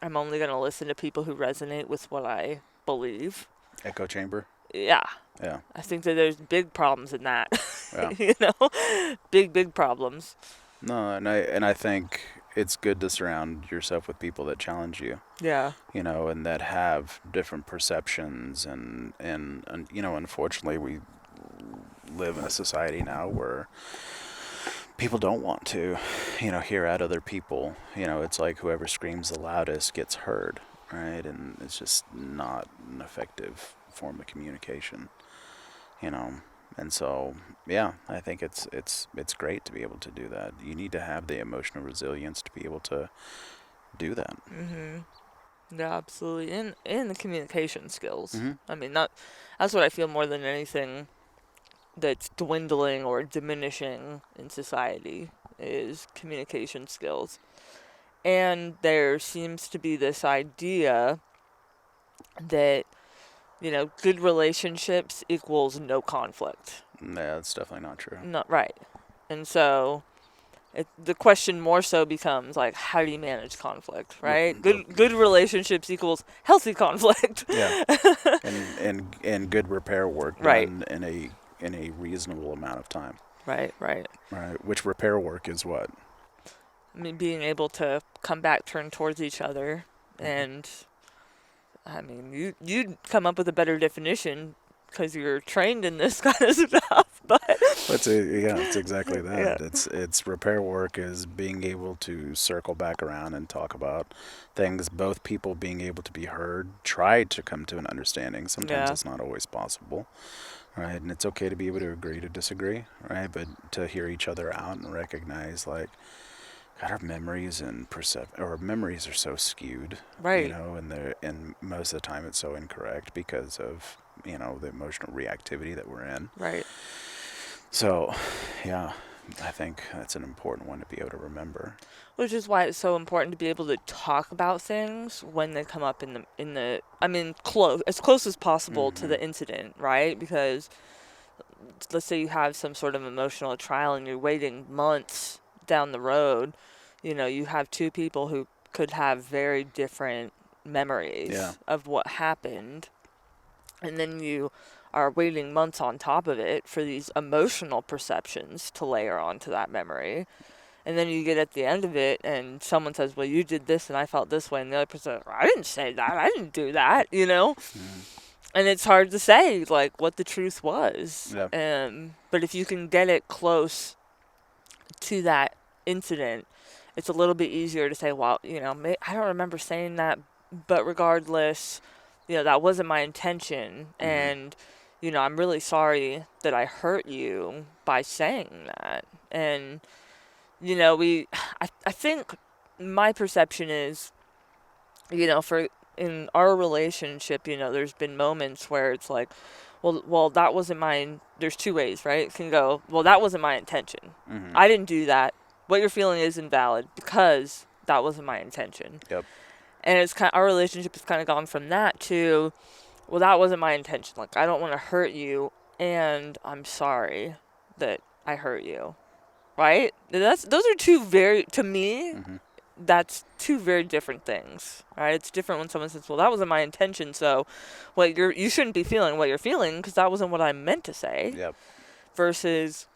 Speaker 1: I'm only going to listen to people who resonate with what I believe.
Speaker 2: Echo chamber.
Speaker 1: Yeah.
Speaker 2: Yeah.
Speaker 1: I think that there's big problems in that.
Speaker 2: Yeah.
Speaker 1: Big problems.
Speaker 2: No, and I think it's good to surround yourself with people that challenge you.
Speaker 1: Yeah.
Speaker 2: And that have different perceptions, and unfortunately, we live in a society now where people don't want to, hear out other people. It's like whoever screams the loudest gets heard, right? And it's just not an effective form of communication, And so, yeah, I think it's great to be able to do that. You need to have the emotional resilience to be able to do that.
Speaker 1: Yeah, absolutely. And the communication skills.
Speaker 2: Mm-hmm.
Speaker 1: That's what I feel more than anything that's dwindling or diminishing in society is communication skills. And there seems to be this idea that, good relationships equals no conflict.
Speaker 2: Yeah, that's definitely not true.
Speaker 1: Not right. And so the question more so becomes like, how do you manage conflict, right? Good relationships equals healthy conflict.
Speaker 2: Yeah, and good repair work
Speaker 1: Right.
Speaker 2: done in a reasonable amount of time.
Speaker 1: Right.
Speaker 2: Right. Which repair work is what?
Speaker 1: Being able to come back, turn towards each other, and you'd come up with a better definition because you're trained in this kind of stuff. But
Speaker 2: it's exactly that.
Speaker 1: Yeah.
Speaker 2: It's repair work is being able to circle back around and talk about things. Both people being able to be heard, try to come to an understanding. Sometimes it's not always possible, right? And it's okay to be able to agree to disagree, right? But to hear each other out and recognize, like, God, our memories and memories are so skewed,
Speaker 1: Right.
Speaker 2: and most of the time it's so incorrect because of the emotional reactivity that we're in.
Speaker 1: Right.
Speaker 2: So, yeah, I think that's an important one to be able to remember.
Speaker 1: Which is why it's so important to be able to talk about things when they come up in the as close as possible to the incident, right? Because let's say you have some sort of emotional trial and you're waiting months down the road, you have two people who could have very different memories of what happened. And then you are waiting months on top of it for these emotional perceptions to layer onto that memory. And then you get at the end of it and someone says, well, you did this and I felt this way. And the other person, I didn't say that. I didn't do that, And it's hard to say, like, what the truth was.
Speaker 2: Yeah.
Speaker 1: But if you can get it close to that incident, it's a little bit easier to say, well, I don't remember saying that, but regardless, that wasn't my intention. And, I'm really sorry that I hurt you by saying that. And, I think my perception is, for in our relationship, there's been moments where it's like, well, that wasn't mine. There's two ways, right? It can go, well, that wasn't my intention.
Speaker 2: Mm-hmm.
Speaker 1: I didn't do that. What you're feeling is invalid because that wasn't my intention.
Speaker 2: Yep.
Speaker 1: And our relationship has kind of gone from that to, well, that wasn't my intention. Like, I don't want to hurt you, and I'm sorry that I hurt you. Right? Those are to me,
Speaker 2: Mm-hmm.
Speaker 1: that's two very different things. Right? It's different when someone says, well, that wasn't my intention, so you shouldn't be feeling what you're feeling because that wasn't what I meant to say.
Speaker 2: Yep.
Speaker 1: Versus,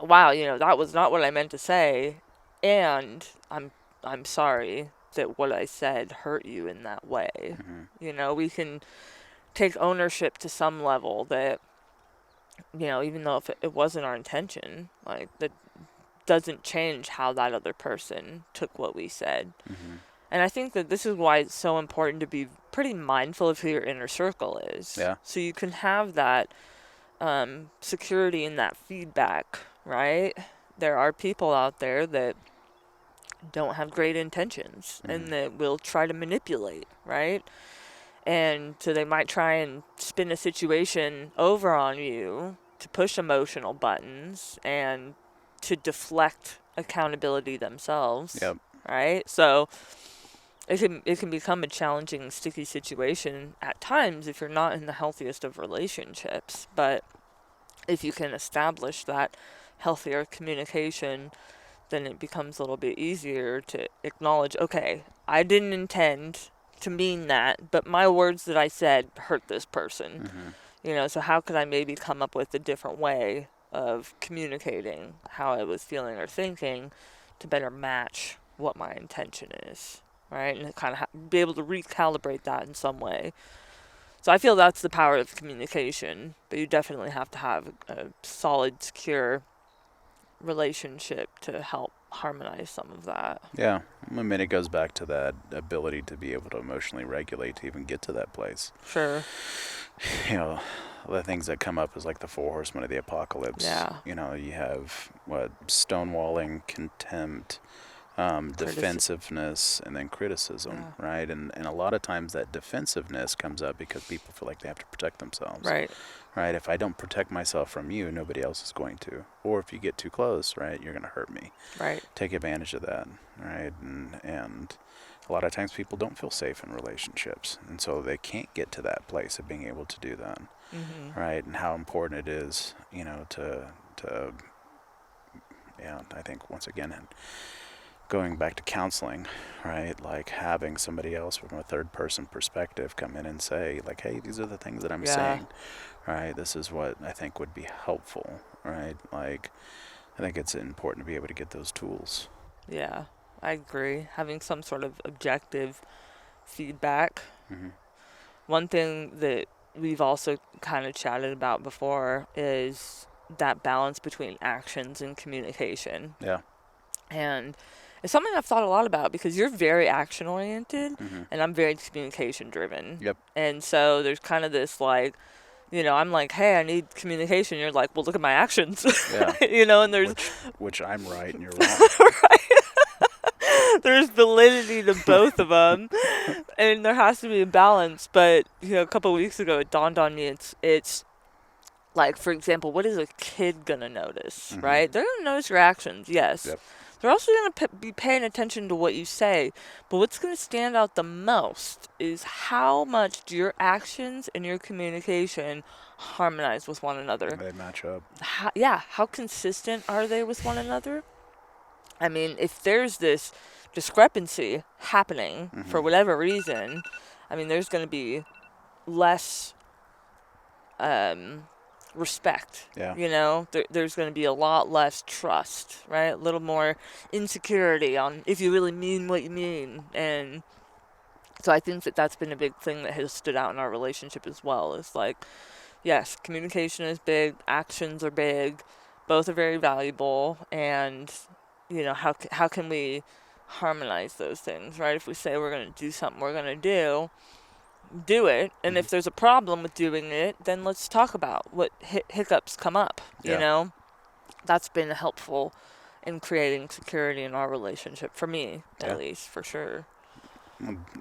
Speaker 1: wow, that was not what I meant to say, and I'm sorry that what I said hurt you in that way.
Speaker 2: Mm-hmm.
Speaker 1: We can take ownership to some level that, even though if it wasn't our intention, like, that doesn't change how that other person took what we said.
Speaker 2: Mm-hmm.
Speaker 1: And I think that this is why it's so important to be pretty mindful of who your inner circle is.
Speaker 2: Yeah.
Speaker 1: So you can have that security in that feedback, right? There are people out there that don't have great intentions
Speaker 2: Mm-hmm.
Speaker 1: and that will try to manipulate, right? And so they might try and spin a situation over on you to push emotional buttons and to deflect accountability themselves.
Speaker 2: Yep.
Speaker 1: Right? So it can become a challenging, sticky situation at times if you're not in the healthiest of relationships. But if you can establish that healthier communication, then it becomes a little bit easier to acknowledge, okay, I didn't intend to mean that, but my words that I said hurt this person.
Speaker 2: Mm-hmm.
Speaker 1: So how could I maybe come up with a different way of communicating how I was feeling or thinking to better match what my intention is, right? And kind of be able to recalibrate that in some way. So I feel that's the power of communication, but you definitely have to have a solid, secure relationship to help harmonize some of that.
Speaker 2: Yeah. I mean, it goes back to that ability to be able to emotionally regulate to even get to that place.
Speaker 1: Sure.
Speaker 2: The things that come up is like the four horsemen of the apocalypse.
Speaker 1: Yeah.
Speaker 2: You have stonewalling, contempt, defensiveness, and then criticism, right? And a lot of times that defensiveness comes up because people feel like they have to protect themselves.
Speaker 1: Right.
Speaker 2: Right? If I don't protect myself from you, nobody else is going to. Or if you get too close, right, you're going to hurt me.
Speaker 1: Right.
Speaker 2: Take advantage of that, right? And a lot of times people don't feel safe in relationships, and so they can't get to that place of being able to do that.
Speaker 1: Mm-hmm.
Speaker 2: Right? And how important it is, to I think once again, going back to counseling, right? Like having somebody else from a third person perspective come in and say, like, hey, these are the things that I'm saying, right? This is what I think would be helpful, right? Like, I think it's important to be able to get those tools.
Speaker 1: Yeah, I agree. Having some sort of objective feedback.
Speaker 2: Mm-hmm.
Speaker 1: One thing that we've also kind of chatted about before is that balance between actions and communication.
Speaker 2: Yeah.
Speaker 1: And it's something I've thought a lot about because you're very action oriented
Speaker 2: Mm-hmm.
Speaker 1: and I'm very communication driven.
Speaker 2: Yep.
Speaker 1: And so there's kind of this like, I'm like, hey, I need communication. You're like, well, look at my actions.
Speaker 2: Yeah.
Speaker 1: And there's
Speaker 2: which I'm right and you're wrong.
Speaker 1: Right. There's validity to both of them, and there has to be a balance. But a couple of weeks ago, it dawned on me. It's like, for example, what is a kid gonna notice?
Speaker 2: Mm-hmm.
Speaker 1: Right? They're gonna notice your actions. Yes.
Speaker 2: Yep.
Speaker 1: They're also gonna be paying attention to what you say. But what's gonna stand out the most is how much do your actions and your communication harmonize with one another.
Speaker 2: They match up.
Speaker 1: How consistent are they with one another? I mean, if there's this discrepancy happening
Speaker 2: Mm-hmm.
Speaker 1: for whatever reason, I mean, there's going to be less respect.
Speaker 2: Yeah.
Speaker 1: There's going to be a lot less trust, right? A little more insecurity on if you really mean what you mean. And so I think that that's been a big thing that has stood out in our relationship as well. It's like, yes, communication is big, actions are big, both are very valuable, and how can we harmonize those things, right? If we say we're going to do something, we're going to do, do it. And
Speaker 2: Mhm.
Speaker 1: if there's a problem with doing it, then let's talk about what hiccups come up, you
Speaker 2: Yeah.
Speaker 1: know? That's been helpful in creating security in our relationship, for me, at
Speaker 2: Yeah.
Speaker 1: least, for sure.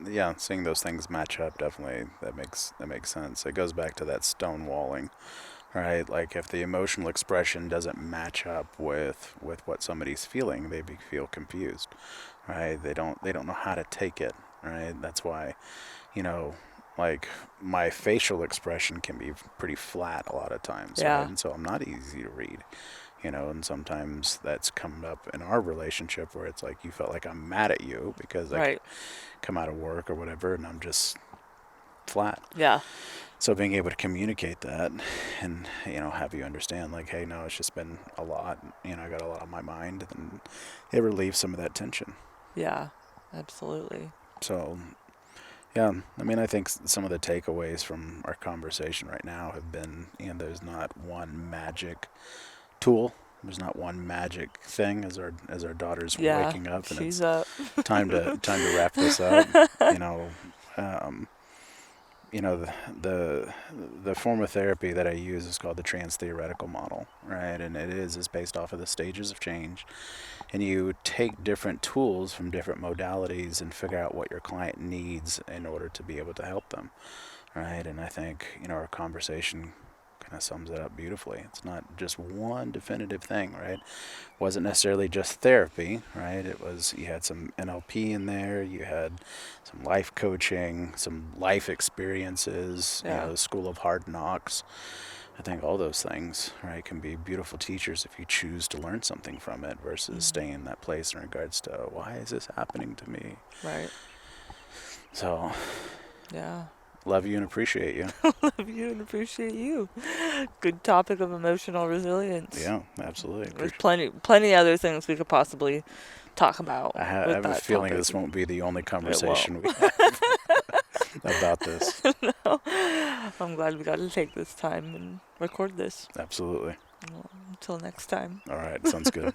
Speaker 2: Yeah, seeing those things match up, definitely that makes sense. It goes back to that stonewalling, right? Like if the emotional expression doesn't match up with what somebody's feeling, feel confused, right? They don't know how to take it, right? That's why, you know, like my facial expression can be pretty flat a lot of times, right?
Speaker 1: Yeah,
Speaker 2: And so I'm not easy to read, and sometimes that's come up in our relationship where it's like you felt like I'm mad at you because I
Speaker 1: right.
Speaker 2: come out of work or whatever and I'm just flat.
Speaker 1: Yeah,
Speaker 2: So being able to communicate that and, have you understand like, hey, no, it's just been a lot, I got a lot on my mind, and it relieves some of that tension.
Speaker 1: yeah, absolutely.
Speaker 2: So, yeah, I mean, I think some of the takeaways from our conversation right now have been, there's not one magic tool. There's not one magic thing as our daughter's
Speaker 1: Yeah,
Speaker 2: waking up, and
Speaker 1: she's
Speaker 2: it's
Speaker 1: up.
Speaker 2: time to wrap this up. You know, um, the form of therapy that I use is called the trans theoretical model, right? And it is based off of the stages of change, and you take different tools from different modalities and figure out what your client needs in order to be able to help them, right? And I think our conversation kind of sums it up beautifully. It's not just one definitive thing, right? Wasn't necessarily just therapy, right? It was, you had some NLP in there, you had some life coaching, some life experiences,
Speaker 1: Yeah.
Speaker 2: the school of hard knocks. I think all those things, right, can be beautiful teachers if you choose to learn something from it versus
Speaker 1: Mhm.
Speaker 2: staying in that place in regards to why is this happening to me.
Speaker 1: Right.
Speaker 2: So,
Speaker 1: Yeah.
Speaker 2: love you and appreciate you.
Speaker 1: Love you and appreciate you. Good topic of emotional resilience.
Speaker 2: Yeah, absolutely.
Speaker 1: There's
Speaker 2: Appreciate.
Speaker 1: plenty other things we could possibly talk about
Speaker 2: I
Speaker 1: with
Speaker 2: have a
Speaker 1: that
Speaker 2: feeling
Speaker 1: topic.
Speaker 2: this won't be the only
Speaker 1: It won't.
Speaker 2: conversation we have about this.
Speaker 1: No. I'm glad we got to take this time and record this.
Speaker 2: Absolutely.
Speaker 1: Well, until next time.
Speaker 2: All right, sounds good.